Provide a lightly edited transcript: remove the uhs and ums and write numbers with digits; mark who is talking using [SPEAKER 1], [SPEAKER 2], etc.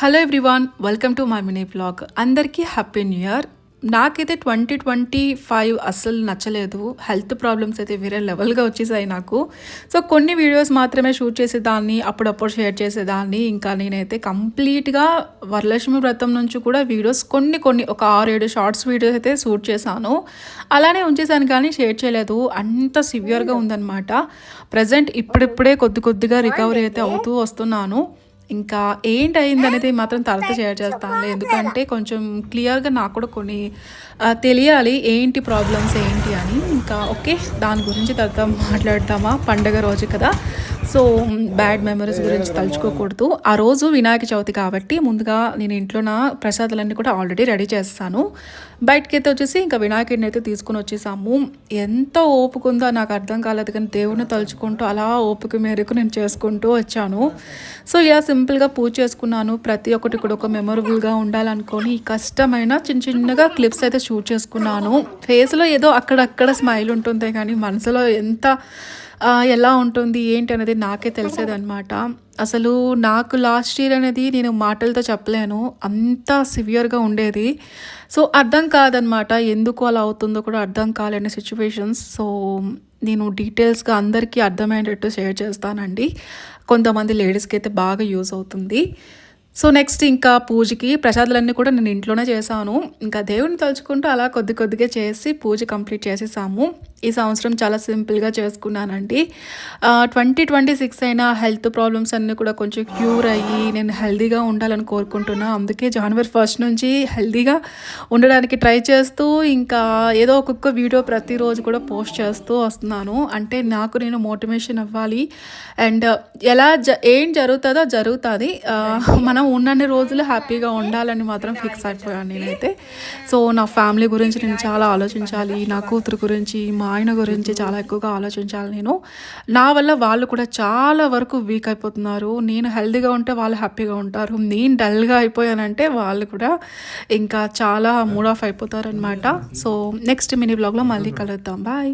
[SPEAKER 1] Hello everyone, welcome to my mini blog. అందరికీ happy new year. నాకైతే 2025 అస్సలు నచ్చలేదు. హెల్త్ ప్రాబ్లమ్స్ అయితే వేరే లెవెల్గా వచ్చేసాయి నాకు. సో కొన్ని వీడియోస్ మాత్రమే షూట్ చేసేదాన్ని, అప్పుడప్పుడు షేర్ చేసేదాన్ని. ఇంకా నేనైతే కంప్లీట్గా వరలక్ష్మి వ్రతం నుంచి కూడా వీడియోస్ కొన్ని ఒక 6-7 షార్ట్స్ వీడియోస్ అయితే షూట్ చేశాను. అలానే ఉంచేసాను కానీ షేర్ చేయలేదు. అంత సివియర్గా ఉందన్నమాట. ప్రజెంట్ ఇప్పుడిప్పుడే కొద్దిగా రికవరీ అయితే అవుతూ వస్తున్నాను. ఇంకా ఏంటయింది అనేది మాత్రం తర్వాత షేర్ చేస్తానులే, ఎందుకంటే కొంచెం క్లియర్గా నాకు కూడా కొన్ని తెలియాలి ఏంటి ప్రాబ్లమ్స్ ఏంటి అని. ఇంకా ఓకే, దాని గురించి తర్వాత మాట్లాడతామా, పండగ రోజు కదా. సో బ్యాడ్ మెమరీస్ గురించి తలుచుకోకూడదు. ఆ రోజు వినాయక చవితి కాబట్టి ముందుగా నేను ఇంట్లో నా ప్రసాదాలన్నీ కూడా ఆల్రెడీ రెడీ చేస్తాను. బయటకి అయితే వచ్చేసి ఇంకా వినాయకుడిని అయితే తీసుకుని వచ్చేసాము. ఎంత ఓపిక ఉందో నాకు అర్థం కాలేదు, కానీ దేవుడిని తలుచుకుంటూ అలా ఓపిక మేరకు నేను చేసుకుంటూ వచ్చాను. సో ఇలా సింపుల్గా పూజ చేసుకున్నాను. ప్రతి ఒక్కటి కూడా ఒక మెమొరబుల్గా ఉండాలనుకొని కష్టమైన చిన్నగా క్లిప్స్ అయితే షూట్ చేసుకున్నాను. ఫేస్లో ఏదో అక్కడక్కడ స్మైల్ ఉంటుంది, కానీ మనసులో ఎంత ఎలా ఉంటుంది ఏంటి అనేది నాకే తెలిసేదన్నమాట. అసలు నాకు లాస్ట్ ఇయర్ అనేది నేను మాటలతో చెప్పలేను, అంత సివియర్గా ఉండేది. సో అర్థం కాదనమాట, ఎందుకు అలా అవుతుందో కూడా అర్థం కాలేని సిచ్యువేషన్స్. సో నేను డీటెయిల్స్గా అందరికీ అర్థమయ్యేటట్టు షేర్ చేస్తానండి. కొంతమంది లేడీస్కి అయితే బాగా యూజ్ అవుతుంది. సో నెక్స్ట్ ఇంకా పూజకి ప్రసాదాలన్నీ కూడా నేను ఇంట్లోనే చేశాను. ఇంకా దేవుడిని తలుచుకుంటూ అలా కొద్దిగా చేసి పూజ కంప్లీట్ చేసేసాము. ఈ సంవత్సరం చాలా సింపుల్గా చేసుకున్నానండి. 2026 అయినా హెల్త్ ప్రాబ్లమ్స్ అన్నీ కూడా కొంచెం క్యూర్ అయ్యి నేను హెల్తీగా ఉండాలని కోరుకుంటున్నా. అందుకే జనవరి 1 నుంచి హెల్తీగా ఉండడానికి ట్రై చేస్తూ ఇంకా ఏదో ఒక్కొక్క వీడియో ప్రతిరోజు కూడా పోస్ట్ చేస్తూ వస్తున్నాను. అంటే నాకు నేను మోటివేషన్ అవ్వాలి, అండ్ ఎలా ఏం జరుగుతుందో జరుగుతుంది, మనం ఉన్నన్ని రోజులు హ్యాపీగా ఉండాలని మాత్రం ఫిక్స్ అయిపోయాను నేనైతే. సో నా ఫ్యామిలీ గురించి నేను చాలా ఆలోచించాలి, నా కూతురు గురించి, మా ఆయన గురించి చాలా ఎక్కువగా ఆలోచించాలి నేను. నా వల్ల వాళ్ళు కూడా చాలా వరకు వీక్ అయిపోతున్నారు. నేను హెల్తీగా ఉంటే వాళ్ళు హ్యాపీగా ఉంటారు, నేను డల్గా అయిపోయానంటే వాళ్ళు కూడా ఇంకా చాలా మూడ్ ఆఫ్ అయిపోతారు అనమాట. సో నెక్స్ట్ మినీ బ్లాగ్లో మళ్ళీ కలుద్దాం. బాయ్.